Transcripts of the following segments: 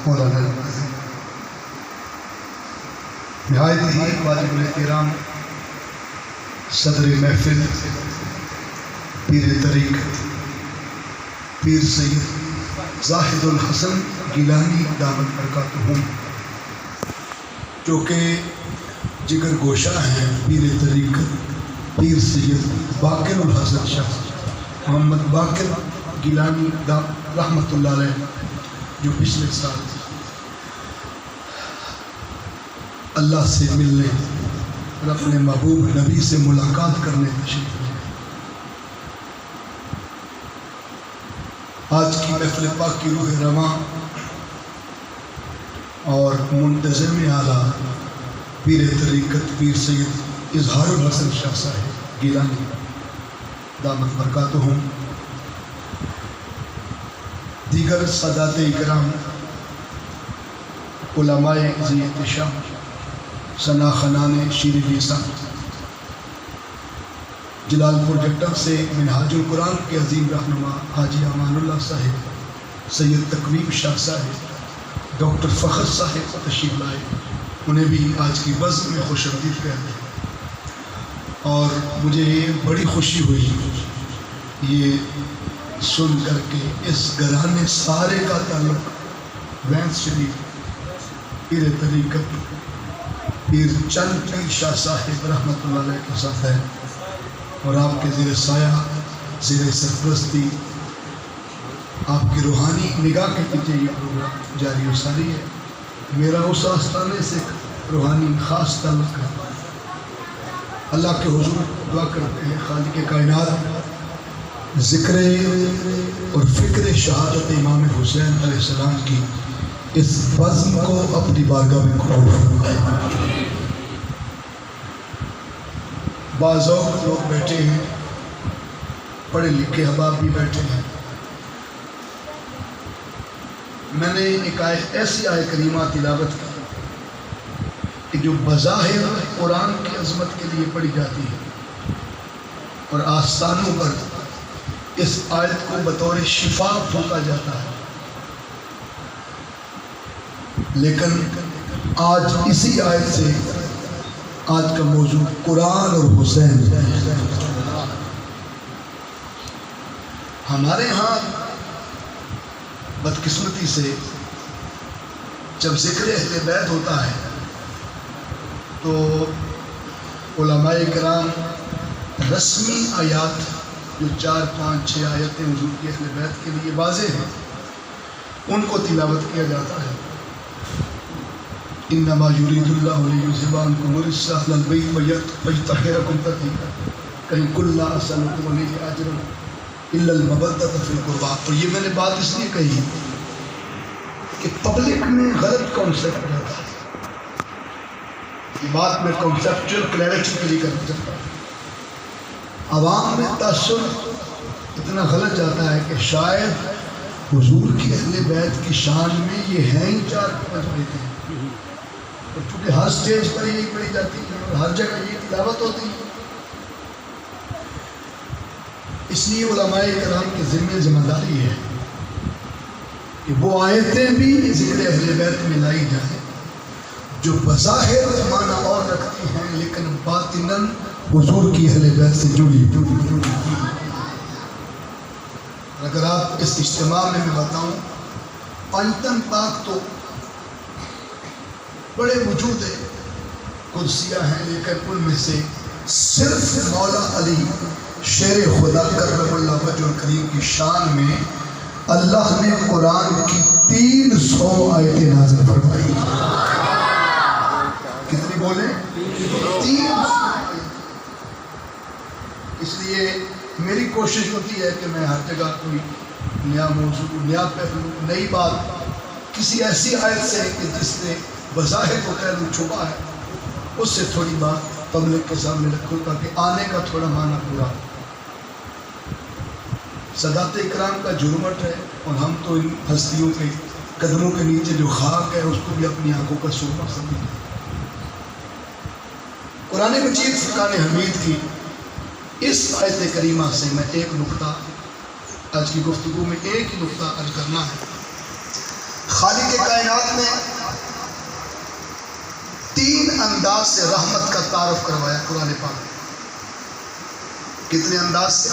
مولانا نہایت ہی واجب الاحترام صدر محفل پیر طریقت پیر سید زاہد الحسن گیلانی دامت برکاتہم، جو کہ جگر گوشہ ہیں پیر طریقت پیر سید باقر الحسن شاہ محمد باقر گیلانی رحمۃ اللہ علیہ، جو پچھلے سال اللہ سے ملنے اور اپنے محبوب نبی سے ملاقات کرنے تشریف لائے۔ آج کی محفل پاک کی روح رواں اور منتظم اعلیٰ پیر طریقت پیر سید اظہار الحسن شاہ صاحب گیلانی دامت برکاتہم، دیگر سادات اکرام، علماء ذی احتشام، ثنا خنان شیر لیسان، جلال پروجیکٹر سے منہاج القرآن کے عظیم رہنما حاجی امان اللہ صاحب، سید تقویب شاہ صاحب، ڈاکٹر فخر صاحب تشریف لائے، انہیں بھی آج کی بزم میں خوش آمدید کہتے ہیں۔ اور مجھے بڑی خوشی ہوئی یہ سن کر کے اس گھرانے سارے کا تعلق وینس شریف پیر طریقت پیر چند پیر شاہ صاحب رحمۃ اللہ علیہ کے ساتھ ہے، اور آپ کے زیر سایہ زیر سرپرستی آپ کی روحانی نگاہ کے پیچھے یہ پروگرام جاری و ساری ہے۔ میرا اس آستانے سے روحانی خاص تعلق ہے۔ اللہ کے حضور دعا کرتے ہیں خالق کائنات ذکر اور فکر شہادت امام حسین علیہ السلام کی اس بزم کو اپنی بارگاہ میں قبول فرمائے۔ بعض اوقات لوگ بیٹھے ہیں، پڑھے لکھے احباب بھی بیٹھے ہیں۔ میں نے ایک ایسی آیت کریمہ تلاوت کی کہ جو بظاہر قرآن کی عظمت کے لیے پڑھی جاتی ہے، اور آستانوں پر اس آیت کو بطور شفا پھونکا جاتا ہے، لیکن آج اسی آیت سے آج کا موضوع قرآن اور حسین۔ ہمارے ہاں بدقسمتی سے جب ذکر اہل بیت ہوتا ہے تو علماء کرام رسمی آیات جو 4 5 6 آیتیں حضور کی اہل بیت کے لیے واضح ہیں ان کو تلاوت کیا جاتا ہے۔ انما یرید اللہ لیذھب عنکم الرجس اہل البیت ویطہرکم تطہیرا، کہیں قل لا اسألکم علیہ اجرا الا المودۃ فی القربی۔ اور یہ میں نے بات اس لیے کہی کہ پبلک میں غلط کانسیپٹ رہتا ہے، یہ بات میں کنسیپچل کلیئرٹی کے لیے کرنا چاہتا ہوں۔ عوام میں تاثر اتنا غلط جاتا ہے کہ شاید حضور کی اہل بیت کی شان میں یہ ہیں ہی 4 5 بیتیں، اور چونکہ ہر سٹیج پر یہی پڑھی جاتی ہے اور ہر جگہ یہ تلاوت ہوتی ہے، اس لیے علماء کرام کے ذمہ داری ہے کہ وہ آیتیں بھی ذکر اہل بیت میں لائی جائیں جو بظاہر معنی اور رکھتی ہیں لیکن باطناً حضور کی اہل بیت سے جڑی۔ اگر آپ اس اجتماع میں بتاؤں، پنجتن پاک تو بڑے وجود قدسیہ ہیں، لیکن ان میں سے صرف مولا علی شیر خدا کرم اللہ وجہ الکریم کی شان میں اللہ نے قرآن کی 300 آیتیں نازل فرمائی۔ کتنی بولے؟ 300۔ اس لیے میری کوشش ہوتی ہے کہ میں ہر جگہ کوئی نیا موضوع، نیا پہلو، نئی بات کسی ایسی آیت سے کہ جس نے بظاہر کو پہلو چھپا ہے اس سے تھوڑی بات پبلک کے سامنے رکھوں تاکہ آنے کا تھوڑا معنی پورا ہو۔ سادات اکرام کا جرمٹ ہے اور ہم تو ان ہستیوں کے قدموں کے نیچے جو خاک ہے اس کو بھی اپنی آنکھوں کا سرما سمجھیں۔ قرآن مجید فرقان حمید کی اس آیت کریمہ سے میں ایک نقطہ آج کی گفتگو میں ایک ہی نقطہ عرض کرنا ہے۔ خالق کائنات آیات میں 3 انداز سے رحمت کا تعارف کروایا قرآن پاک میں. کتنے انداز سے؟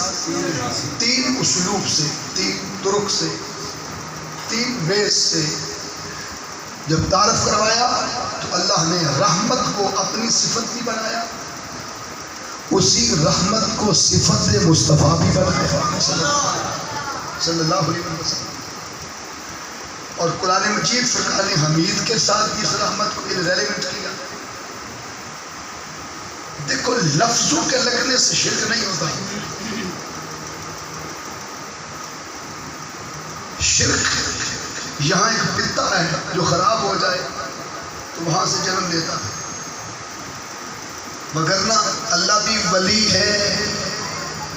3 اسلوب سے، 3 طرق سے، 3 ویز سے جب تعارف کروایا تو اللہ نے رحمت کو اپنی صفت بھی بنایا، اسی رحمت کو صفت مصطفیٰ بھی بنایا صلی اللہ علیہ وسلم. اور قرآن مجید فرقان حمید کے ساتھ بھی اس رحمت کو ریلیونٹ کیا. دیکھو لفظوں کے لگنے سے شرک نہیں ہوتا. شرک یہاں ایک پتا ہے جو خراب ہو جائے تو وہاں سے جنم لیتا ہے، مگرنہ اللہ بھی ولی ہے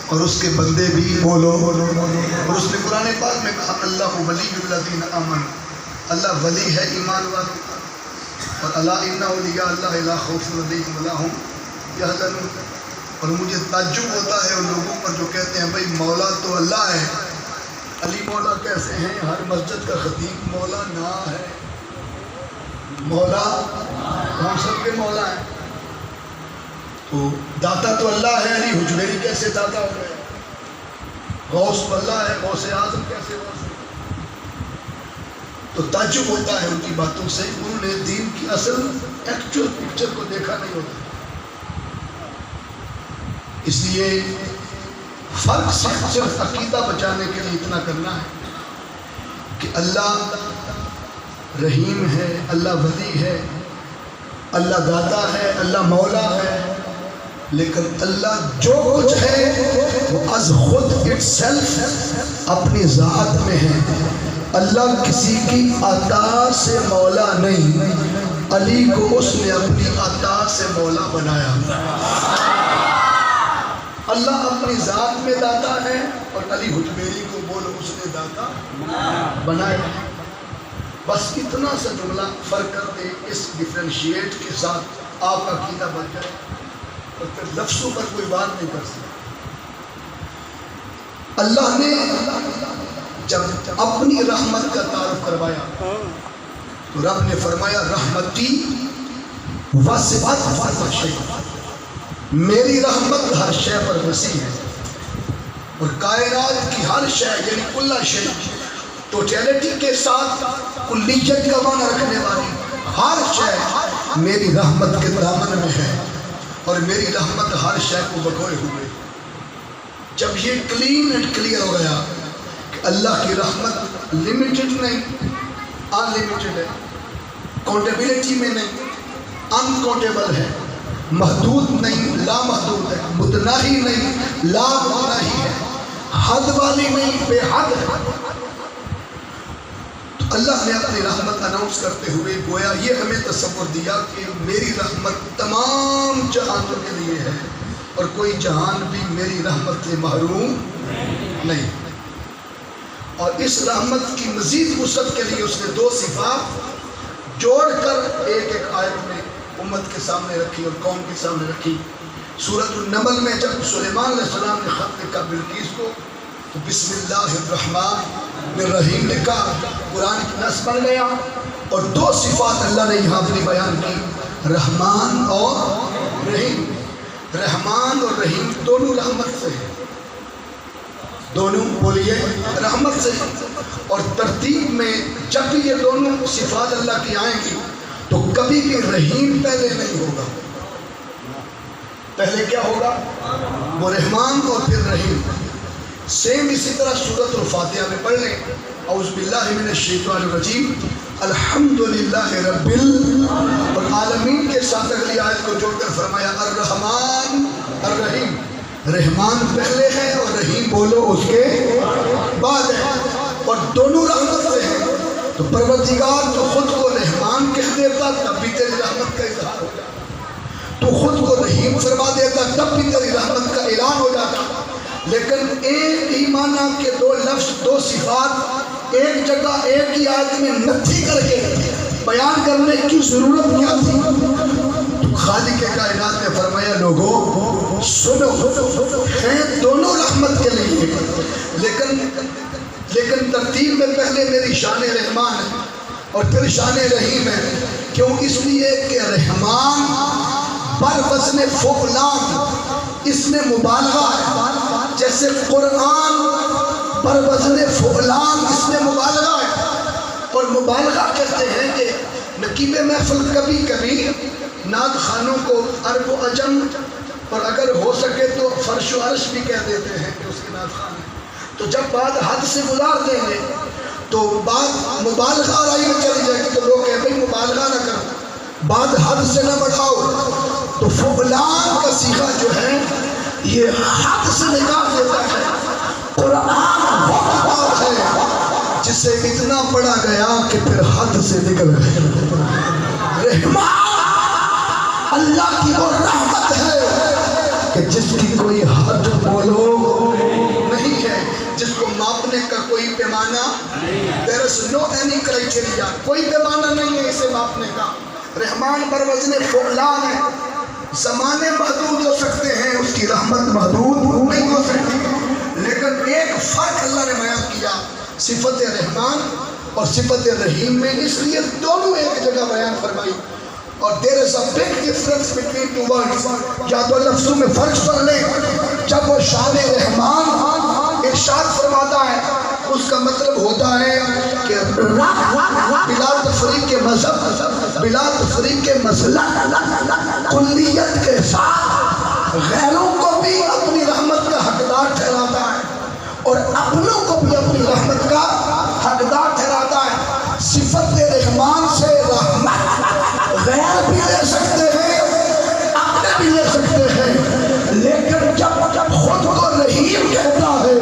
اور اس کے بندے بھی بولو. اور اس نے قرآن پاک میں کہا اللہ ولی الذین آمنوا، اللہ ولی ہے ایمان والوں کا. اور الا ان اولیاء اللہ لا خوف علیہم ولا هم یحزنون. اور مجھے تعجب ہوتا ہے ان لوگوں پر جو کہتے ہیں بھائی مولا تو اللہ ہے، علی مولا کیسے ہیں؟ ہر مسجد کا خطیب مولا نہ ہے. مولا ہم سب کے مولا ہیں. تو داتا تو اللہ ہے، علی حجویری کیسے داتا ہو گئے؟ غوث اللہ ہے، غوث اعظم کیسے غوث ہے؟ تو تعجب ہوتا ہے ان کی باتوں سے. انہوں نے دین کی اصل ایکچوئل پکچر کو دیکھا نہیں ہوتا. اس لیے فرق صرف عقیدہ بچانے کے لیے اتنا کرنا ہے کہ اللہ رحیم ہے، اللہ ولی ہے، اللہ داتا ہے، اللہ مولا ہے. لیکن اللہ جو کچھ ہے وہ از خود اٹ سیلف اپنی ذات میں ہے. اللہ کسی کی عطا سے مولا نہیں، علی کو اس نے اپنی عطا سے مولا بنایا. اللہ اپنی ذات میں داتا ہے اور علی حجویری کو بولو اس نے داتا بنایا. بس اتنا سا جملہ فرق کر دے، اس ڈفرینشیٹ کے ساتھ آپ عقیدہ بن جائے اور پھر لفظوں پر کوئی بات نہیں کر سکتا. اللہ نے جب اپنی رحمت کا تعارف کروایا تو رب نے فرمایا رحمتی وسعت کل شیء، میری رحمت ہر شے پر وسیع ہے. اور کائنات کی ہر شے یعنی کل شے ٹوٹیلٹی کے ساتھ کلیت کا معنی رکھنے والی ہر شے میری رحمت کے دامن میں ہے. اور میری رحمت ہر شے کو بکوئے ہوئے. جب یہ کلین اینڈ کلیئر ہو گیا کہ اللہ کی رحمت لمیٹڈ نہیں، ان لمیٹڈ ہے، کاؤنٹیبلٹی میں نہیں، ان کاؤنٹیبل ہے، محدود نہیں لا محدود ہے، متناہی نہیں لا متناہی ہے، حد والی نہیں بے حد ہے. تو اللہ نے اپنی رحمت اناؤنس کرتے ہوئے گویا یہ ہمیں تصور دیا کہ میری رحمت تمام جہانوں کے لیے ہے اور کوئی جہان بھی میری رحمت سے محروم نہیں. اور اس رحمت کی مزید وسعت کے لیے اس نے 2 صفات جوڑ کر ایک آیت میں امت کے سامنے رکھی اور قوم کے سامنے رکھی. سورۃ النمل میں جب سلیمان علیہ السلام نے خط لکھا بلقیس کو تو بسم اللہ الرحمن الرحیم لکھا، قرآن کی نص بن گیا. اور 2 صفات اللہ نے یہاں اپنی بیان کی، رحمان اور رحیم. رحمان اور رحیم دونوں رحمت سے ہیں، دونوں بولیے رحمت سے. اور ترتیب میں جب بھی یہ دونوں صفات اللہ کی آئیں گی تو کبھی بھی رحیم پہلے نہیں ہوگا. پہلے کیا ہوگا؟ وہ رحمان اور پھر رحیم. سیم اسی طرح سورۃ الفاتحہ میں پڑھ لیں، اعوذ باللہ من الشیطان الرجیم الحمدللہ رب العالمین کے ساتھ اگلی آیت کو جوڑ کر فرمایا الرحمن الرحیم. رحمان پہلے ہے اور رحیم بولو اس کے بعد ہے، اور دونوں رحمت سے ہیں. تو پروردگار تو خود کو رحمان کہہ دیتا تب بھی تیری رحمت کا اظہار ہو جاتا، تو خود کو رحیم فرما دیتا تب بھی تیری رحمت کا اعلان ہو جاتا. لیکن ایک ہی معنی کے 2 لفظ 2 صفات ایک جگہ ایک ہی آیت میں نتھی کر کے بیان کرنے کی ضرورت کیا تھی؟ تو خالق کائنات نے فرمایا لوگوں سنو، ہیں دونوں رحمت کے لیے، لیکن ترتیب میں پہلے میری شان رحمان ہے اور پھر شان رحیم ہے، کیوں؟ اس لیے کہ رحمان بر وزن فعلان، اس میں مبالغہ ہے، جیسے قرآن بر وزن فعلان، اس میں مبالغہ ہے۔ اور مبالغہ کہتے ہیں کہ نقیب محفل کبھی کبھی نعت خوانوں کو عرب و عجم اور اگر ہو سکے تو فرش و عرش بھی کہہ دیتے ہیں کہ اس کے نعت خوان ہیں، تو جب بات حد سے گزار دیں گے تو بات مبالغہ آرائی میں چلی جائے گی، تو لوگ کہتے ہیں مبالغہ نہ کرو، بات حد سے نہ بڑھاؤ، تو فعلان کا صیغہ جو ہے یہ حد سے نکال دیتا ہے۔ قرآن وہ کتاب ہے جسے اتنا پڑھا گیا کہ پھر حد سے نکل گیا۔ رحمان اللہ کی وہ رحمت ہے کہ جس کی کوئی حد بولو نہیں ہے، جس کو ماپنے کا کوئی پیمانہ، there is no any criteria، کوئی پیمانہ نہیں ہے اسے ماپنے کا۔ رحمان بر وزن فعلان ہے، زمانے محدود ہو سکتے ہیں، اس کی رحمت محدود نہیں ہو سکتی، لیکن ایک فرق اللہ نے بیان کیا صفت رحمان اور صفت رحیم میں، اس لیے دونوں ایک جگہ بیان فرمائی۔ اور there is a big difference between two words، یا دو لفظوں میں فرق سن لیں۔ جب وہ شان رحمان ارشاد فرماتا ہے، اس کا مطلب ہوتا ہے کہ بلا تفریق کے مذہب، بلا تفریق کے مسلک، کلیت کے ساتھ غیروں کو بھی اپنی رحمت کا حقدار ٹھہراتا ہے اور اپنوں کو بھی اپنی رحمت کا حقدار ٹھہراتا ہے۔ صفت رحمان سے رحمت غیر بھی لے سکتے ہیں، اپنے بھی لے سکتے ہیں، لیکن جب خود کو رحیم کہتا ہے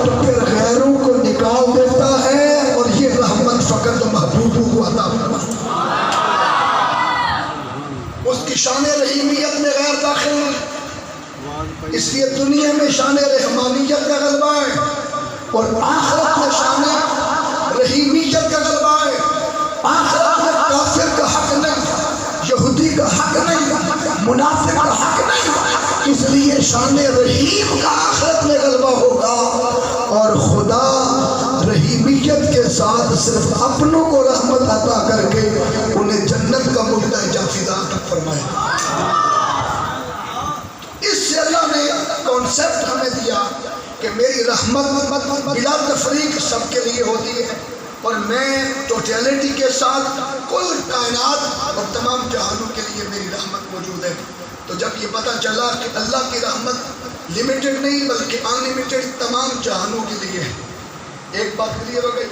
تو پھر غیروں کو نکال دیتا ہے، اور یہ رحمت فقط محبوبوں کو عطا فرماتا ہے۔ اس کی شان رحیمیت میں غیر داخل نہیں، اس لیے دنیا میں شان رحمانیت کا غلبہ ہے اور آخرت میں شان رحیمیت کا غلبہ ہے۔ آخرت میں کافر کا حق نہیں، یہودی کا حق نہیں، منافق کا حق نہیں، اس لیے شان رحیم کا آخرت میں غلبہ ہوگا، اور خدا رحیمیت کے ساتھ صرف اپنوں کو رحمت عطا کر کے انہیں جنت کا ملکہ جاویدہ عطا فرمائے۔ اس سے اللہ نے کانسیپٹ ہمیں دیا کہ میری رحمت بلا تفریق سب کے لیے ہوتی ہے، اور میں ٹوٹیلٹی کے ساتھ کل کائنات اور تمام جہانوں کے لیے میری رحمت موجود ہے۔ تو جب یہ پتہ چلا کہ اللہ کی رحمت لمیٹڈ نہیں بلکہ انلیمیٹڈ تمام جہانوں کے لیے ہے، ایک بات کلیئر ہو گئی۔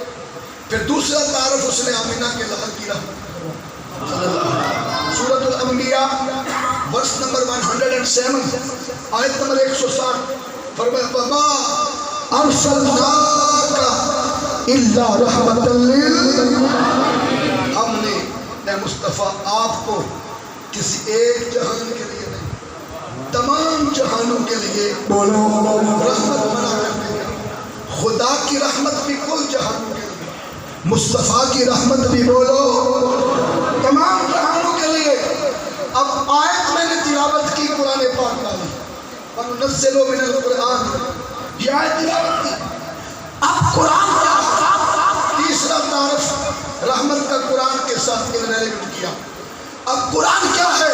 پھر دوسرا تعارف اس نے آمینہ کے لحظ کی رحمت، سورۃ الانبیاء ورس نمبر 107 آیت نمبر 160 فرمایا وَمَا أَرْسَلْنَاكَ إِلَّا رَحْمَةً لِّلْعَالَمِينَ، ہم نے اے مصطفیٰ آپ کو کسی ایک جہان کے لیے نہیں، تمام جہانوں کے لیے بولو رحمت بنا کر دیا۔ خدا کی رحمت بھی کل جہانوں کے لیے، مصطفیٰ کی رحمت بھی بولو تمام جہانوں کے لیے۔ اب آیت میں نے تلاوت کی قرآن پاک والی، وَنُنَزِّلُ مِنَ الْقُرْآنِ، یہ آیت تلاوت کی۔ اب قرآن کا تیسرا تعارف رحمت کا قرآن کے ساتھ انریلیٹ کیا۔ اب قرآن کیا ہے؟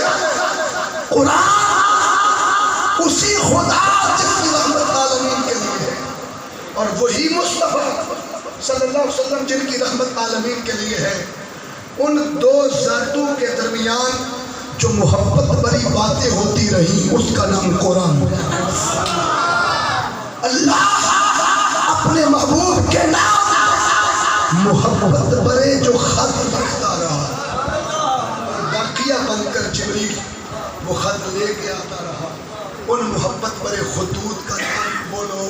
قرآن اسی خدا جس کی رحمت عالمین کے لیے ہے، اور وہی مصطفیٰ صلی اللہ علیہ وسلم جن کی رحمت عالمین کے لیے ہے۔ ان دو ذاتوں کے درمیان جو محبت بری باتیں ہوتی رہی اس کا نام قرآن۔ اللہ اپنے محبوب کے نام محبت برے جو خط لکھتا رہا، ڈاکیہ بن کر جبریل وہ خط لے کے آتا رہا، ان محبت برے خطوط کا نام بولو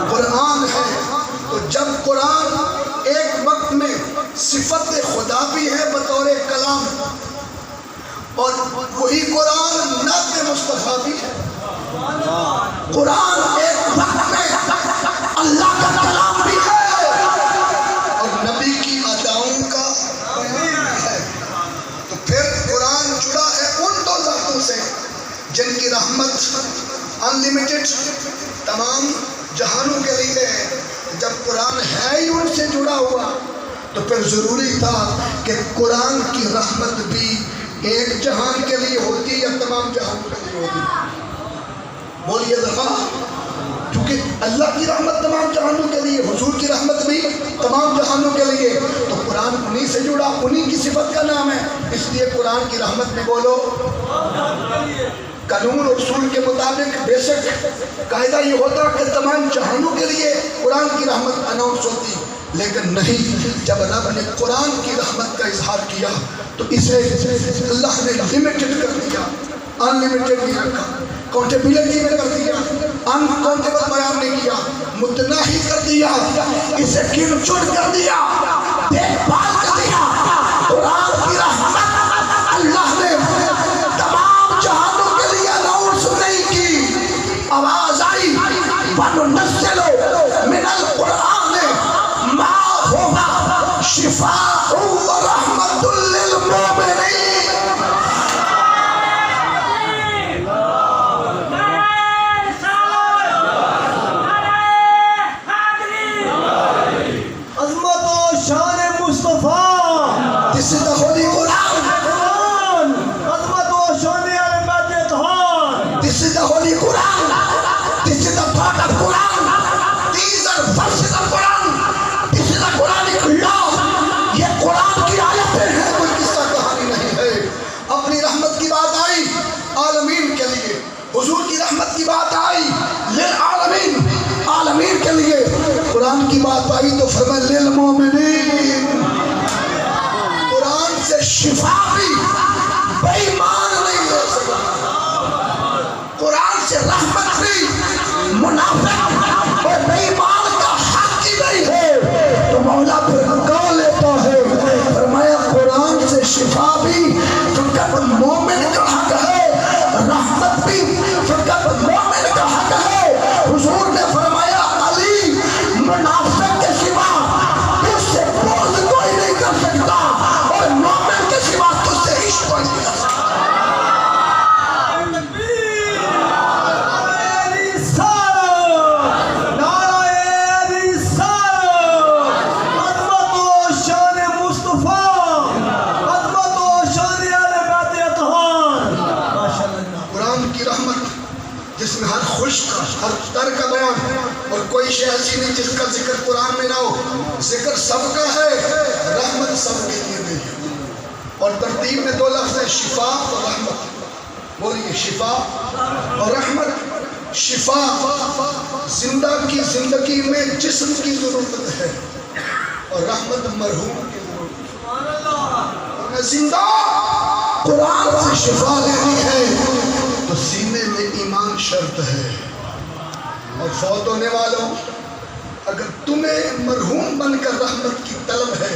قرآن ہے۔ تو جب قرآن ایک وقت میں صفت خدا بھی ہے بطور کلام، اور وہی قرآن نعت مصطفیٰ بھی ہے۔ قرآن ایک وقت میں اللہ کا کلام بھی ہے اور نبی کی اداؤں کا بیان بھی ہے۔ تو پھر قرآن جڑا ہے ان دو ذاتوں سے جن کی رحمت انلیمیٹڈ تمام جہانوں کے لیے ہے۔ جب قرآن ہے ہی ان سے جڑا ہوا تو پھر ضروری تھا کہ قرآن کی رحمت بھی ایک جہان کے لیے ہوتی یا تمام جہانوں کے لیے ہوتی؟ بولیے ذرا، کیونکہ اللہ کی رحمت تمام جہانوں کے لیے، حضور کی رحمت بھی تمام جہانوں کے لیے، تو قرآن انہی سے جڑا، انہی کی صفت کا نام ہے، اس لیے قرآن کی رحمت بھی بولو۔ قانون اور اصول کے مطابق بیسک قاعدہ یہ ہوتا کہ تمام جہانوں کے لیے قرآن کی رحمت اناؤنس ہوتی، لیکن نہیں، جب رب نے قرآن کی رحمت کا اظہار کیا تو اسے اللہ نے لمیٹڈ کر دیا، ان لمیٹڈ نہیں رکھا، کاؤنٹیبلٹی میں کر دیا، ان کاؤنٹیبل بیان نہیں کیا، متناہی کر دیا، اسے گن چن کر دیا، دیکھ بھال کر دیا۔ قرآن کی رحمت اللہ نے تمام جہانوں کے لیے اناؤنس نہیں کی، آواز آئی وَنُنَزِّلُ مِنَ الْقُرْآنِ مَا هُوَ شِفَاءٌ وَرَحْمَةٌ لِّلْمُؤْمِنِينَ۔ This is the Holy Quran. This is the Holy Quran. This is the part of Quran. These are verses of Quran. This is the Quranic law. یہ قرآن کی آیتیں ہیں، کوئی قصہ کہانی نہیں ہے۔ اپنی رحمت کی بات آئی عالمین کے لیے، حضور کی رحمت کی بات آئی للعالمین، عالمین کے لیے، قرآن کی بات آئی تو فرمایا للمومنین۔ قرآن سے شفا بھی بے ایمان نہیں لے سکتا، قرآن سے رحمت بھی منافق اور بے ایمان کا حق ہی نہیں ہے، تو مولا پھر کہا لیتا ہے، فرمایا قرآن سے شفا بھی فقط مومن کا حق ہے، رحمت بھی فقط مومن کا حق ہے۔ حضور نے فرمایا علی منافق کے سوا اس سے بغض کوئی نہیں کر سکتا، اور مومن کے سوا تجھ سے عشق کوئی نہیں کر سکتا۔ جس میں ہر خوش کا، ہر تر کا بیان ہے، اور کوئی شے ایسی نہیں جس کا ذکر قرآن میں نہ ہو۔ ذکر سب کا ہے، رحمت سب کے لیے نہیں ہے۔ اور ترتیب میں دو لفظ ہیں، شفا اور رحمت۔ بولیے شفا اور رحمت۔ شفا زندہ کی زندگی میں جسم کی ضرورت ہے، اور رحمت مرحوم کی ضرورت ہے۔ زندہ قرآن سے شفا لینی ہے تو سینے میں ایمان شرط ہے، اور فوت ہونے والوں اگر تمہیں مرحوم بن کر رحمت کی طلب ہے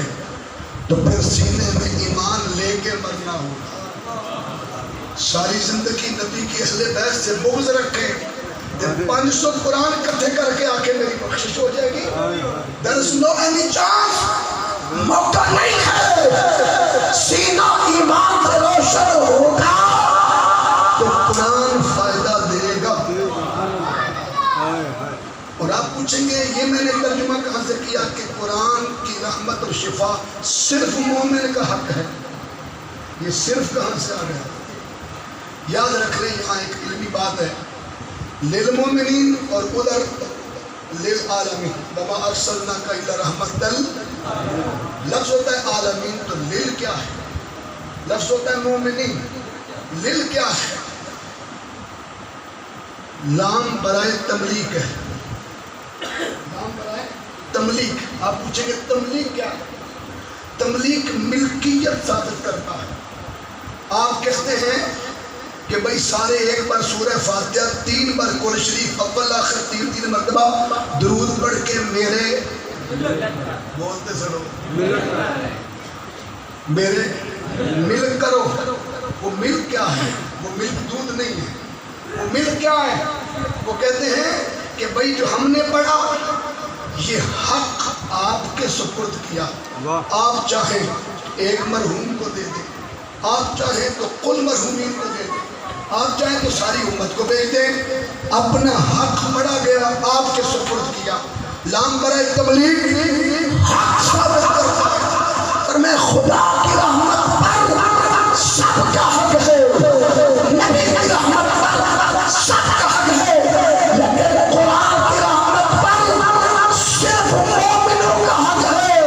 تو پھر سینے میں ایمان لے کے مرنا ہوگا۔ ساری زندگی نبی کی اہل بیت سے بغض رکھے، جب 500 قرآن اکٹھے کر کے آ کے میری بخشش ہو جائے گی، there is no any chance، موقع نہیں ہے، سینہ ایمان سے روشن ہوگا تو قرآن فائدہ دے گا۔ اور آپ پوچھیں گے یہ میں نے ترجمہ کہاں سے کیا کہ قرآن کی رحمت اور شفا صرف مومن کا حق ہے، یہ صرف کہاں سے آ گیا؟ یاد رکھ لیں، یہاں ایک علمی بات ہے، للمومنین اور ادھر للعالمین، وما ارسلناک الا رحمۃ لفظ ہوتا ہے عالمین، تو لل کیا ہے؟ لفظ ہوتا ہے مومنین، لل کیا ہے؟ لام برائے تملیک ہے، لام برائے تملیک۔ آپ پوچھیں گے تملیک کیا ہے؟ تملیک ملکیت ثابت کرتا ہے۔ آپ کہتے ہیں کہ بھئی سارے ایک بار سورہ فاتحہ 3 بار قرآن شریف اول آخر 3 مرتبہ درود پڑھ کے میرے بولتے سنو میرے ملک کرو۔ وہ ملک کیا ہے؟ وہ ملک دودھ نہیں ہے، وہ ملک کیا ہے؟ وہ کہتے ہیں کہ بھئی جو ہم نے پڑھا یہ حق آپ کے سپرد کیا، آپ چاہیں ایک مرحوم کو دے دیں، آپ چاہیں تو کل مرحومین کو دے دیں، آپ چاہیں تو ساری امت کو بھیج دیں، اپنا حق پڑھا گیا، آپ کے سپرد کیا۔ لام برائے تبلیغ حق ثابت کرتا ہے۔ میں خدا کی رحمت پر سب کا حق ہے، نبی کی رحمت پر سب کا حق ہے، لیکن قرآن کی رحمت پر صرف مومنوں کا حق ہے۔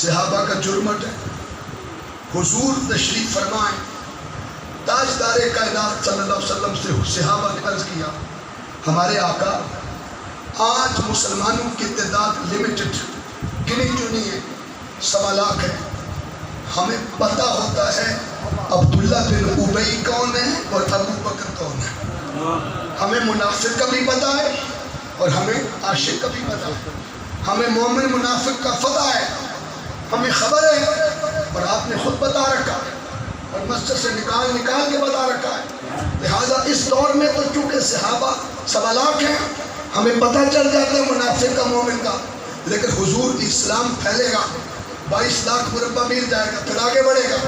صحابہ کا جرمٹ ہے، حضور تشریف فرمائیں، تاجدار کائنات صلی اللہ علیہ وسلم سے صحابہ نے عرض کیا، ہمارے آقا آج مسلمانوں کی تعداد لمیٹڈ گنی چنی ہے، 1.25 لاکھ ہے، ہمیں پتہ ہوتا ہے عبداللہ بن ابی کون ہے اور ابو بکر کون ہے، ہمیں منافق کا بھی پتہ ہے اور ہمیں عاشق کا بھی پتہ ہے، ہمیں مومن منافق کا پتہ ہے، ہمیں خبر ہے، اور آپ نے خود بتا رکھا ہے اور مسجد سے نکال کے بتا رکھا ہے۔ لہٰذا اس دور میں تو چونکہ صحابہ 1.25 لاکھ ہیں، ہمیں پتہ چل جاتا ہے منافق کا مومن کا، لیکن حضور اسلام پھیلے گا، 22 لاکھ مربع میل جائے گا، پھر آگے بڑھے گا،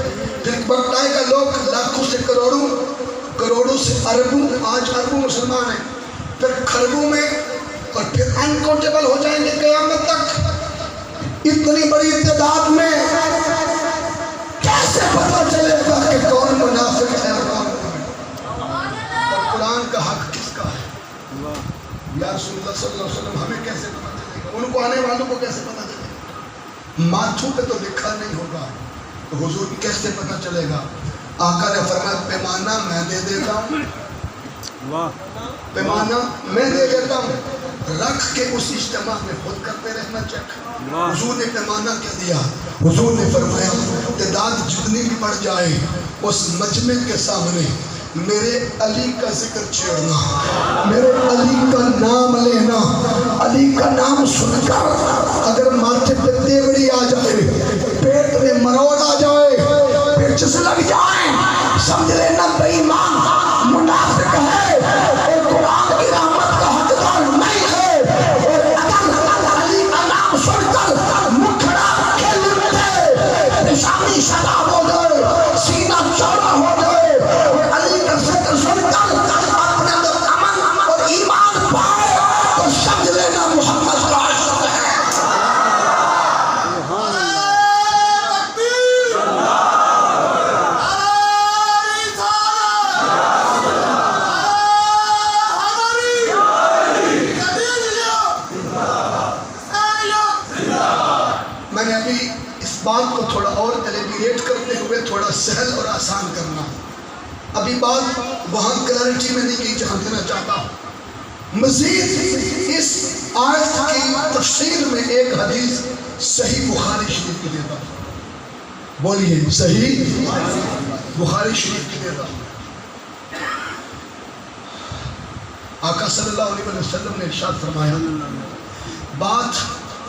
پھر وقت آئے گا لوگ لاکھوں سے کروڑوں، کروڑوں سے اربوں، آج اربوں مسلمان ہیں، پھر کھربوں میں، اور پھر انکاؤنٹیبل ہو جائیں گے قیامت تک۔ اتنی بڑی تعداد میں کیسے پتہ چلے گا کہ کون منافق ہے اور کون مومن؟ اور قرآن کا حق کس کا ہے؟ یا رسول اللہ صلی اللہ علیہ وسلم ہمیں کیسے پتہ چلے گا؟ ان کو آنے والوں کو کیسے پتہ چلے گا؟ ماتھوں پہ تو لکھا نہیں ہوگا تو حضور کی کیسے پتہ چلے گا؟ آقا نے فرمایا پیمانہ میں دے دیتا ہوں، پیمانہ میں دے دیتا ہوں، رکھ کے اس اجتماع میں خود کرتے رہنا چیک۔ حضور نے پیمانہ کیا دیا؟ حضور نے فرمایا تعداد جتنی بھی بڑھ جائے اس مجمع کے سامنے میرے علی کا ذکر چھیڑنا، میرے علی کا نام لینا، علی کا نام سن کر اگر ماتھے پہ تیوڑی آ جائے، پیٹ میں مروڑ آ جائے، پیچس لگ جائے، سمجھ لینا بے ایمان منافق ہے اور قرآن کی رحمت کا حقدار نہیں ہے۔ اور اگر علی کا نام سن کر مکھڑا کھیل دے، پیشانی شراب ہو جائے، سینہ چوڑا ہو جائے، اور علی کا ذکر سن کر اپنے اندر امن اور ایمان پائے تو سمجھ لینا محمد کا عاشق ہے۔ میں نے ابھی اس بات کو تھوڑا اور ایلیبریٹ کرتے ہوئے تھوڑا سہل اور آسان کرنا، ابھی بات وہاں کلیرٹی میں نہیں کی جہاں دینا چاہتا ہوں۔ مزید اس آیت کی تفسیر میں ایک حدیث صحیح بخاری شریف کی دیتا ہوں، بولیے صحیح بخاری شریف کی دیتا ہوں۔ آقا صلی اللہ علیہ وسلم نے ارشاد فرمایا، بات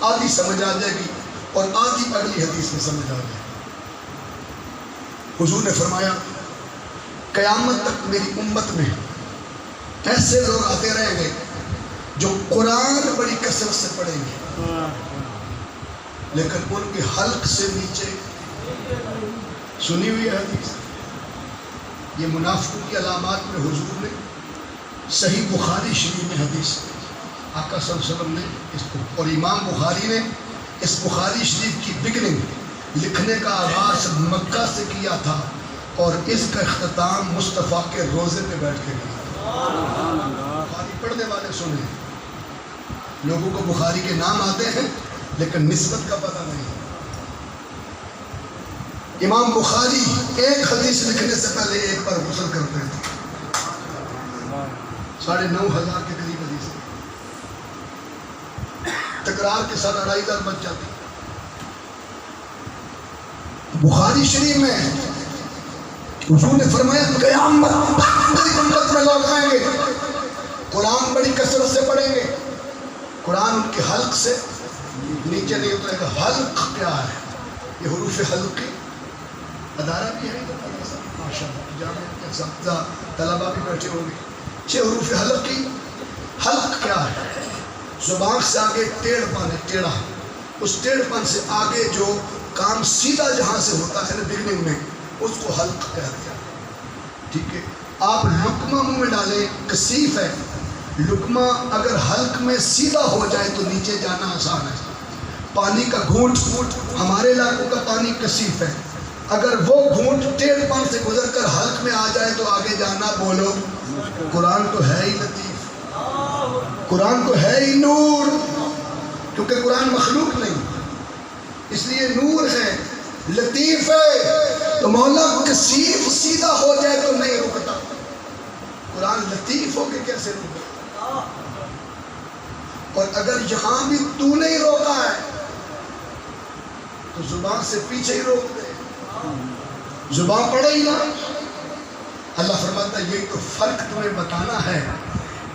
آدھی سمجھ آ جائے گی اور آدھی اگلی حدیث میں سمجھ آ جائے۔ حضور نے فرمایا قیامت تک میری امت میں ایسے لوگ آتے رہیں گے جو قرآن بڑی کثرت سے پڑھیں گے لیکن ان کے حلق سے نیچے، سنی ہوئی ہے حدیث، یہ منافقوں کی علامات میں حضور نے صحیح بخاری شریف میں حدیث آقا صلی اللہ علیہ وسلم نے اس کو، اور امام بخاری نے اس بخاری شریف کی بگننگ لکھنے کا آغاز مکہ سے کیا تھا اور اس کا اختتام مصطفیٰ کے روزے پہ بیٹھ کے کیا۔ بخاری پڑھنے والے سنیں، لوگوں کو بخاری کے نام آتے ہیں لیکن نسبت کا پتہ نہیں۔ امام بخاری ایک حدیث لکھنے سے پہلے ایک پر غسل کرتے تھے، 9,500 کے قریب حدیث، تکرار کے ساتھ 2,500 بچ جاتی۔ بخاری شریف میں حضور نے فرمایا قیامت میری امت میں لوگ آئیں گے قرآن بڑی کثرت سے پڑھیں گے، قرآن ان کے حلق سے نیچے نہیں اترے گا۔ حلق کیا ہے؟ یہ حروف حلقی ادارہ بھی ہے ماشاء اللہ، طلبہ بھی بیٹھے ہوں گے۔ 6 حروف حلقی، حلق کیا ہے؟ زبان سے آگے ٹیڑھ پن ہے، ٹیڑھا، اس ٹیڑھ پن سے آگے جو کام سیدھا جہاں سے ہوتا ہے نا بگننگ میں، اس کو حلق کہتے ہیں۔ ٹھیک ہے، آپ لقمہ منہ میں ڈالیں، کثیف ہے، لقمہ اگر حلق میں سیدھا ہو جائے تو نیچے جانا آسان ہے، پانی کا گھونٹ ہمارے علاقوں کا پانی کثیف ہے، اگر وہ گھونٹ ٹیڑھ پان سے گزر کر حلق میں آ جائے تو آگے جانا بولو قرآن تو ہے ہی لطیف، قرآن تو ہے ہی نور، کیونکہ قرآن مخلوق نہیں اس لیے نور ہے، لطیف ہے، تو مولا کثیف سیدھا ہو جائے تو نہیں رکتا، قرآن لطیف ہو کے کیسے رکتا؟ اور اگر یہاں بھی تو نہیں روکا ہے تو زبان سے پیچھے ہی روک دے، زبان پڑے ہی نہ۔ اللہ فرماتا ہے یہی تو فرق تمہیں بتانا ہے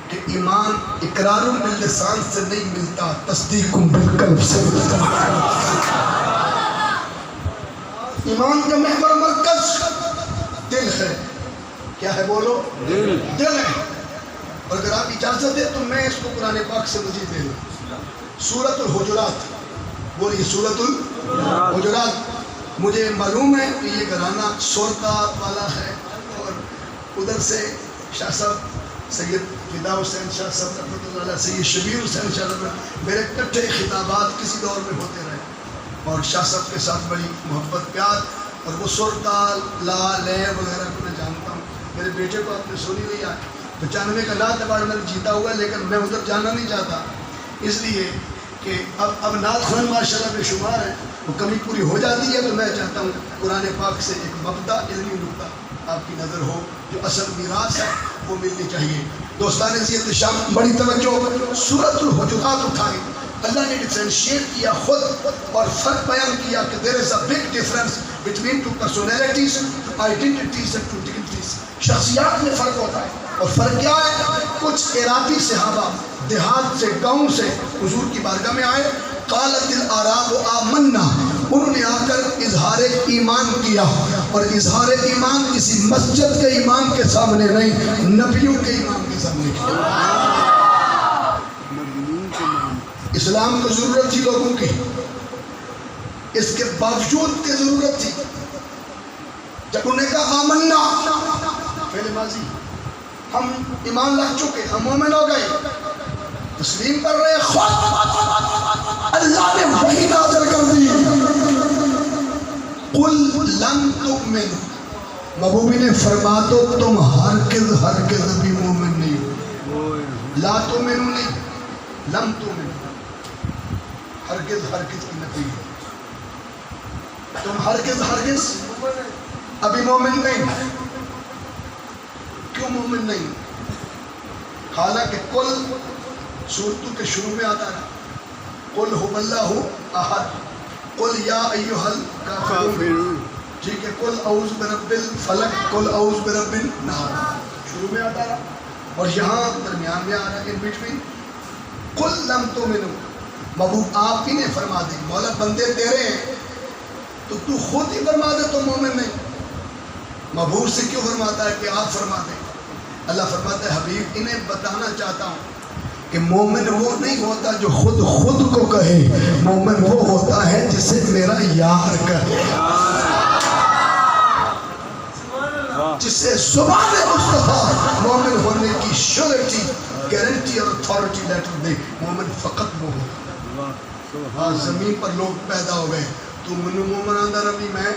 کہ ایمان اقرار باللسان سے نہیں ملتا، تصدیق بالقلب سے ملتا۔ ایمان کا محور مرکز دل ہے، کیا ہے بولو؟ دل ہے۔ اور اگر آپ اجازت دیں تو میں اس کو قرآن پاک سے مزید دے لوں۔ سورۃ الحجرات، بولیے سورۃ الحجرات۔ مجھے معلوم ہے کہ یہ گھرانہ سورتا والا ہے، اور ادھر سے شاہ صاحب سید فدا حسین شاہ صاحب رحمۃ اللہ علیہ، سید شبیر حسین شاہ صاحب، میرے کٹھے خطابات کسی دور میں ہوتے رہے، اور شاہ صاحب کے ساتھ بڑی محبت پیار، اور وہ سرتا لا لے وغیرہ کو میں جانتا ہوں۔ میرے بیٹے کو آپ نے سنی نہیں ہے، 95 کا نعت ایوارڈ جیتا ہوا ہے، لیکن میں ادھر جانا نہیں چاہتا، اس لیے کہ اب نعت خوان ماشاءاللہ بے شمار ہے، وہ کمی پوری ہو جاتی ہے، تو میں چاہتا ہوں قرآن پاک سے ایک مبدا علمی نقطہ آپ کی نظر ہو، جو اصل میراث ہے وہ ملنی چاہیے۔ دوستان عزیز شام، بڑی توجہ، سورۃ الحجرات اٹھائی، اللہ نے ڈفرینشیٹ کیا خود اور فرق بیان کیا کہ there is a big difference between two personalities, two identities and two dignities۔ شخصیات میں فرق ہوتا ہے، اور فرق کیا ہے؟ کچھ عراقی صحابہ دیہات سے، گاؤں سے حضور کی بارگاہ میں آئے، قالت الاعراب آمنا، انہوں نے آ کر اظہار ایمان کیا، اور اظہار ایمان کسی مسجد کے امام کے سامنے نہیں، نبیوں کے امام کے سامنے کیا۔ اسلام کو ضرورت تھی لوگوں کی، اس کے باوجود کی ضرورت تھی، جب انہوں نے کہا آمنا، پہلے ماضی، ہم ایمان لا چکے، ہم مومن ہو گئے، تسلیم کر رہے، خود اللہ نے وحی نازل کر دی، قل لن تؤمن، محبوبی نے فرما دو تم ہرگز ابھی مومن نہیں ہو، لا تؤمنو نہیں، لم تؤمن، ہرگز کی نفی ہے، تم ہرگز ابھی مومن نہیں۔ کیوں مومن نہیں؟ حالانکہ کل سورتوں کے شروع میں آتا ہے، قل هو اللہ احد، قل یا ایھا الکافرون، ٹھیک ہے، قل اعوذ برب الفلق، قل اعوذ برب الناس، شروع میں آتا ہے، اور یہاں درمیان میں آ رہا ہے ان بٹوین، قل لم تؤمنوا، محبوب آپ ہی نے فرما دی، مولا بندے تیرے ہیں تو تو خود ہی فرما دے تو مومن نہیں، محبوب سے کیوں فرماتا ہے کہ آپ فرما دیں؟ اللہ فرماتا ہے حبیب انہیں بتانا چاہتا ہوں کہ مومن وہ نہیں ہوتا جو خود کو کہے، مومن وہ ہوتا ہے جسے میرا یار کہے، جسے زبان مصطفیٰ مومن ہونے کی شیورٹی، گارنٹی اور اتھارٹی لیٹر دے، مومن فقط وہ ہوتا۔ آج زمین پر لوگ پیدا ہو گئے، تو منو مومن آندہ ربی، میں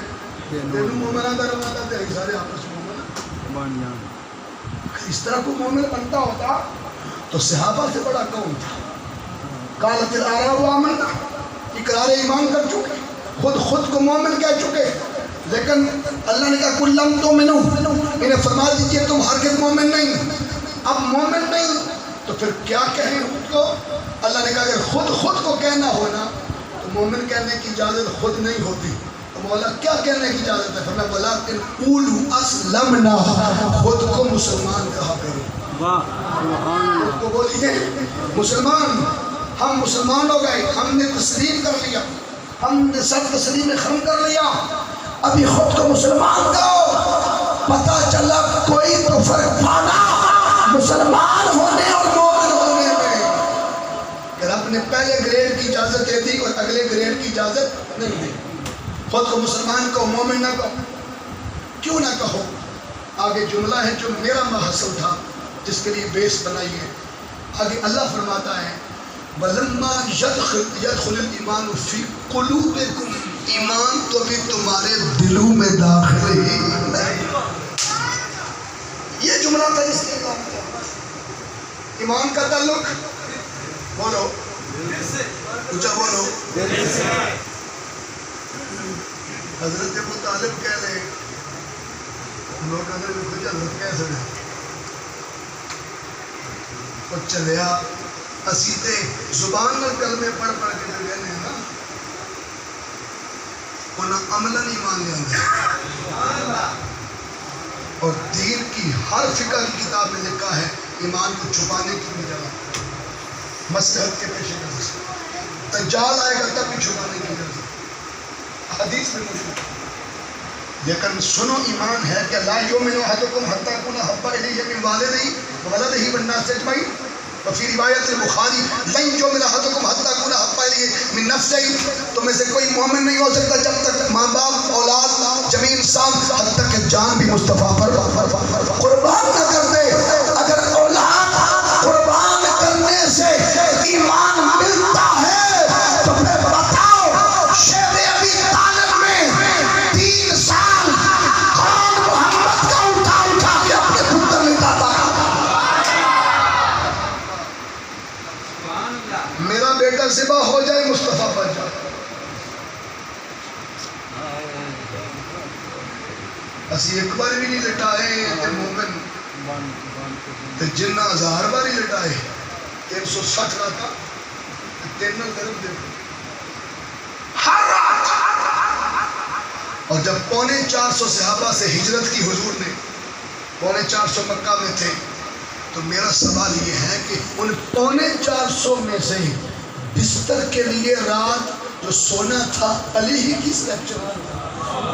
تینو مومن آندہ ربی، تیرے سارے آپس مومن، اس طرح کو مومن بنتا ہوتا تو صحابہ سے بڑا کون تھا؟ قالت الاعراب آمنا، اقرار ایمان کر چکے، خود کو مومن کہہ چکے، لیکن اللہ نے کہا قل لم تؤمنوا، انہیں فرما دیجئے تم ہرگز مومن نہیں۔ اب مومن نہیں تو پھر کیا کہیں خود کو؟ اللہ نے کہا اگر خود کو کہنا ہونا تو مومن کہنے کی اجازت خود نہیں ہوتی، تو مولا کیا کہنے کی اجازت ہے؟ فرمایا ولکن قولوا اسلمنا، خود کو مسلمان کہا کرو، خود کو بولیے مسلمان، ہم مسلمان ہو گئے، ہم نے تسلیم کر لیا، ہم نے سب تسلیم خم کر لیا، ابھی خود کو مسلمان کہو، پتہ چلا کوئی تو فرق پانا مسلمان ہونے اور مومن ہونے میں، کہ رب نے پہلے گریڈ کی اجازت دے دی اور اگلے گریڈ کی اجازت نہیں دی۔ خود کو مسلمان کہو، مومن نہ کہو، کیوں نہ کہو؟ آگے جملہ ہے جو میرا محصل تھا، جس کے لیے بیس بنائی ہے۔ آگے اللہ فرماتا ہے وَلَمَّا يَدْخُلِ الْإِيمَانُ فِي قُلُوبِكُمْ، ایمان تو بھی تمہارے دلوں میں داخل ہی نہیں۔ یہ جملہ تھا جس کے ایمان کا تعلق، بولو اونچا بولو، حضرت ابو طالب کہہ رہے لوگ اگر کچھ حضرت کہہ سکے وہ چلیا اسی تے زبان نال کلمے پڑھ پڑھ کے جو کہنے ہیں نا انہاں عملاً ایمان لے آندے اور دین کی ہر فقہ کی کتاب میں لکھا ہے ایمان کو چھپانے کی بجائے مصلحت کے پیش نظر سے دجال آئے گا تب بھی چھپانے کی نظر حدیث میں موجود ہے۔ لیکن سنو ایمان ہے کہ لا یؤمن احدکم حتی یکون احب الیہ من والدہ وولدہ والناس اجمعین، وفی روایت البخاری لن یؤمن احدکم حتی یکون احب الیہ من نفسہ، تم میں سے کوئی مومن نہیں ہو سکتا جب تک ماں باپ اولاد جميع انسان حتیٰ کہ جان بھی مصطفیٰ پر قربان نہ کر دے۔ اگر اولاد قربان کرنے سے ایمان ملتا ہے تو پھر بتاؤ شیر ابی طالب میں 3 سال قرآن محمد کا اٹھا کے اپنے پتر لٹاتا ہے۔ میرا بیٹا ذبح ہو جائے مصطفیٰ بن جائے۔ اسی ایک بار بھی نہیں لٹائے تے مومن تے جنہ 1000 بار ہی لٹائے 360 راتا تین گرم دے ہر رات۔ اور جب 450 صحابہ سے ہجرت کی حضور نے 450 مکہ میں تھے تو میرا سوال یہ ہے کہ ان 450 میں سے بستر کے لیے رات جو سونا تھا علی ہی کی سلیکشن تھا،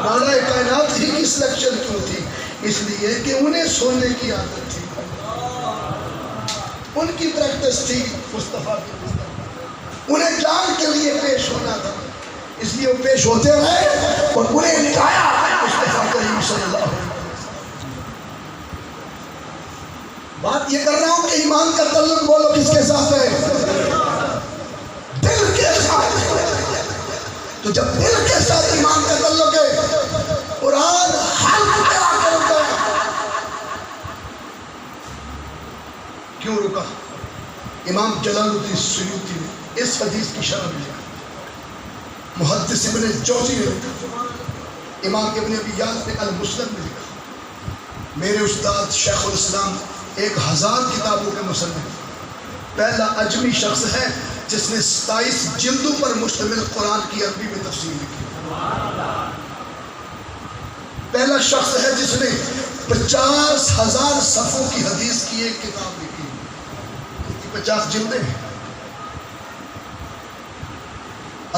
مولا کائنات ہی کی سلیکشن کیوں تھی؟ اس لیے کہ انہیں سونے کی عادت تھی، ان کی پریکٹس تھی مصطفیٰ کی، انہیں جان کے لیے پیش ہونا تھا، اس لیے وہ پیش ہوتے رہے اور انہیں لٹایا مصطفیٰ کریم صلی اللہ علیہ وسلم۔ بات یہ کر رہا ہوں کہ ایمان کا تعلق بولو کس کے ساتھ ہے؟ دل کے ساتھ۔ تو جب دل کے ساتھ ایمان کا تعلق ہے قرآن حل پیدا کرتا ہے۔ کیوں رکا؟ امام جلال الدین سیوطی نے اس حدیث کی شرح میں لکھا، محدث ابن جوزی نے لکھا، امام ابن ابی یاس نے المسند میں لکھا، میرے استاد شیخ الاسلام 1000 کتابوں کے مصنف، پہلا اجمی شخص ہے جس نے 27 جلدوں پر مشتمل قرآن کی عربی میں تفسیر لکھی، پہلا شخص ہے جس نے 50,000 صفحوں کی حدیث کی ایک کتاب لکھی، 50 جلدیں ہیں۔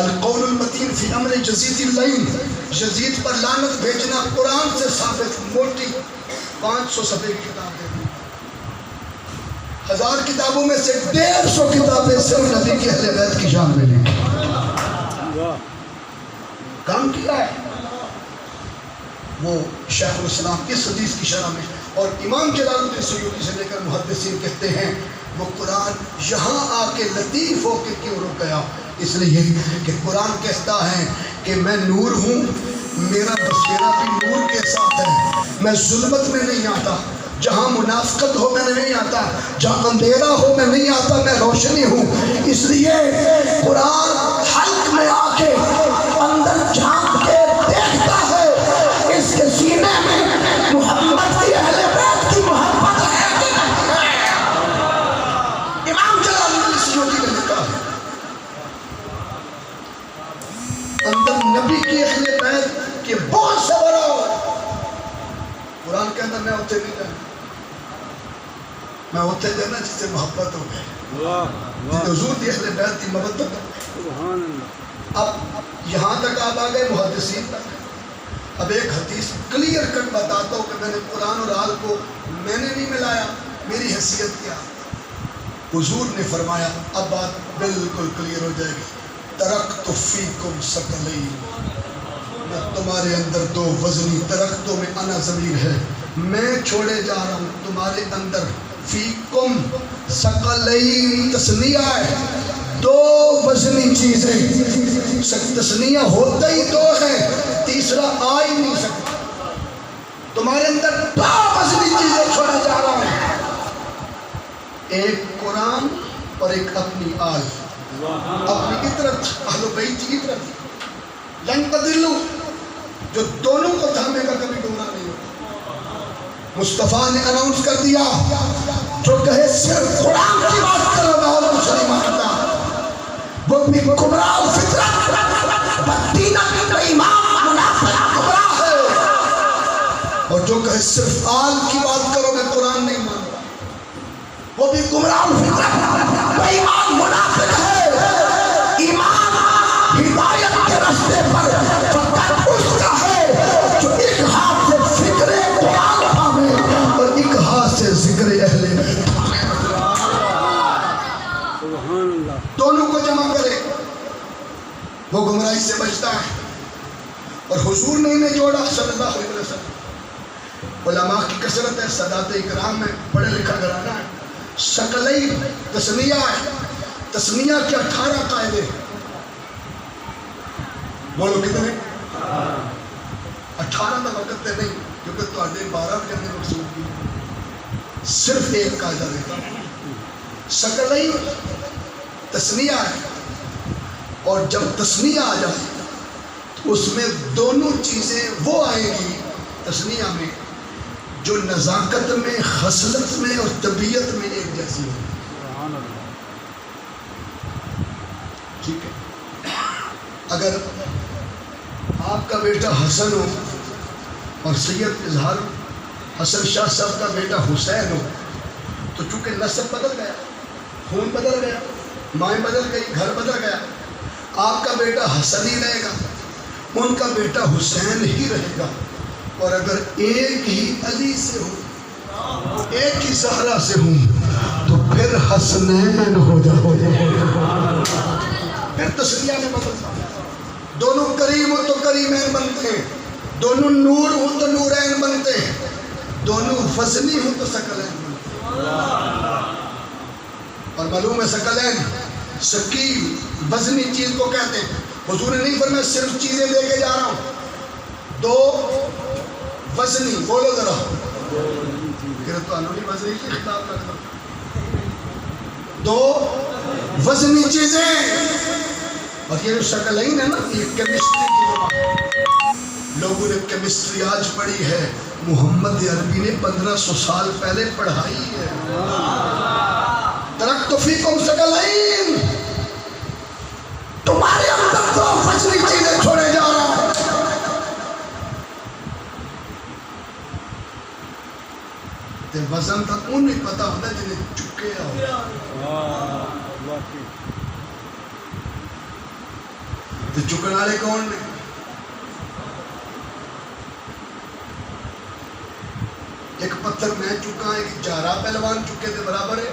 القول المتین فی امر یزید اللعین، یزید پر لعنت بھیجنا قرآن سے ثابت، موٹی 500 صفحے کی کتاب ہے۔ 1000 کتابوں میں سے 150 کتابیں صرف نبی کے اہل بیت کی شان میں لکھی، کام کیا ہے وہ شیخ الاسلام اس حدیث کی شرح میں۔ اور امام جلال الدین سیوطی سے لے کر محدثین کہتے ہیں وہ قرآن یہاں آ کے لطیف ہو کے کیوں رک گیا؟ اس لیے کہ قرآن کہتا ہے کہ میں نور ہوں، میرا بصیرہ بھی نور کے ساتھ ہے، میں ظلمت میں نہیں آتا، جہاں منافقت ہو میں نہیں آتا، جہاں اندھیرا ہو میں نہیں آتا، میں روشنی ہوں۔ اس لیے قرآن حلق میں آ کے اندر جھانک کے دیکھتا ہے اس کے سینے میں محمد کی اہل بیت کی محبت ہے کہ نہیں ہے۔ امام جلال الدین سیوطی نے لکھا ہے اندر نبی کی اہل بیت کے بہت سے بڑا قرآن کے اندر میں ہوتے نہیں جانا، میں ہوتے جانا جس سے محبت ہو گئی، حضور کی اہل بیت کی محبت۔ اب یہاں تک آپ آ گئے محدثین تک، اب ایک حدیث کلیئر کٹ بتاتا ہوں کہ میں نے قرآن اور حال کو میں نے نہیں ملایا، میری حیثیت کیا۔ حضور نے فرمایا، اب بات بالکل کلیئر ہو جائے گی، ترکت فیکم ثقلین، میں تمہارے اندر 2 وزنی درختوں میں انا ضمیر ہے، میں چھوڑے جا رہا ہوں تمہارے اندر فیکم ثقلین تسنیہ ہے، دو وزنی چیزیں، تثنیہ ہوتا ہی دو ہے، تیسرا آ ہی نہیں سکتا۔ تمہارے اندر دو وزنی چیزیں چھوڑے جا رہا ہوں، ایک قرآن اور ایک اپنی آل، اپنی عطرت، اہل بیت کی عطرت، لن تضلوا، جو دونوں کو تھامے گا کبھی گمراہ نہیں ہوگا۔ مصطفیٰ نے اناؤنس کر دیا، جو کہے صرف قرآن کی بات کرو میں اور کچھ نہیں مانتا، وہ بھی گمراہ فطرت، بدینت، ایمان، منافق گمراہ ہے، اور جو کہے صرف آل کی بات کرو میں قرآن نہیں مانتا، وہ بھی گمراہ فطرت، بے ایمان، منافق ہے۔ ایمان ہدایت کے راستے پر فقط اس کا ہے جو ایک ہاتھ سے فکر قرآن پاوے اور ایک ہاتھ سے ذکر اہل بیت، دونوں کو جمع کرے، وہ گمراہی سے بچتا ہے۔ اور حضور نے انہیں جوڑا صلی اللہ علیہ وسلم۔ علماء کی کثرت ہے، سادات اکرام میں پڑھے لکھا گھرانہ ہے، ثقلین تثنیہ ہے، تثنیہ کے 18 قاعدے، بولو کتنے؟ 18 کا وقت ہے نہیں، کیونکہ تواڈے 12 کرنے مقصود کی، صرف ایک قاعدہ دیتا ہوں۔ ثقلین تثنیہ ہے، اور جب تثنیہ آ جائے تو اس میں دونوں چیزیں وہ آئیں گی تثنیہ میں جو نزاکت میں، خصلت میں اور طبیعت میں ایک جیسی ہو۔ ٹھیک ہے، اگر آپ کا بیٹا حسن ہو اور سید اظہار حسن شاہ صاحب کا بیٹا حسین ہو تو چونکہ نسب بدل گیا، خون بدل گیا، مائیں بدل گئی، گھر بدل گیا، آپ کا بیٹا حسن ہی رہے گا، ان کا بیٹا حسین ہی رہے گا۔ اور اگر ایک ہی علی سے ہوں، ایک ہی زہرا سے ہوں تو پھر حسنین ہو جاؤ، پھر تثنیہ میں بدلتا ہے۔ دونوں کریم ہوں تو کریمین بنتے ہیں، دونوں نور ہوں تو نورین بنتے ہیں، دونوں وزنی ہوں تو ثقلین بنتے ہیں۔ اور معلوم ہے ثقلین ثقیل وزنی چیز کو کہتے ہیں۔ حضور نے نہیں فرمایا صرف چیزیں لے کے جا رہا ہوں، دو وزنی، بولو ذرا، کہ تو انہوں نے وزنی کی خطاب کرتا، دو وزنی چیزیں۔ اور یہ جو ثقلین ہے نا، یہ کیمسٹری کی زبان، لوگوں نے کیمسٹری آج پڑھی ہے، محمد عربی نے 1500 سال پہلے پڑھائی ہے۔ ترکت فیکم ثقلین، تمہارے اندر دو وزنی چیزیں چھوڑے جا رہا ہوں۔ تے وزن تک انہوں نے پتا ہوتا ہے جنہیں چکے آؤ، تے چکن والے کون نے؟ ایک پتھر میں چکا، ایک 11 پہلوان چکے تھے، برابر ہے۔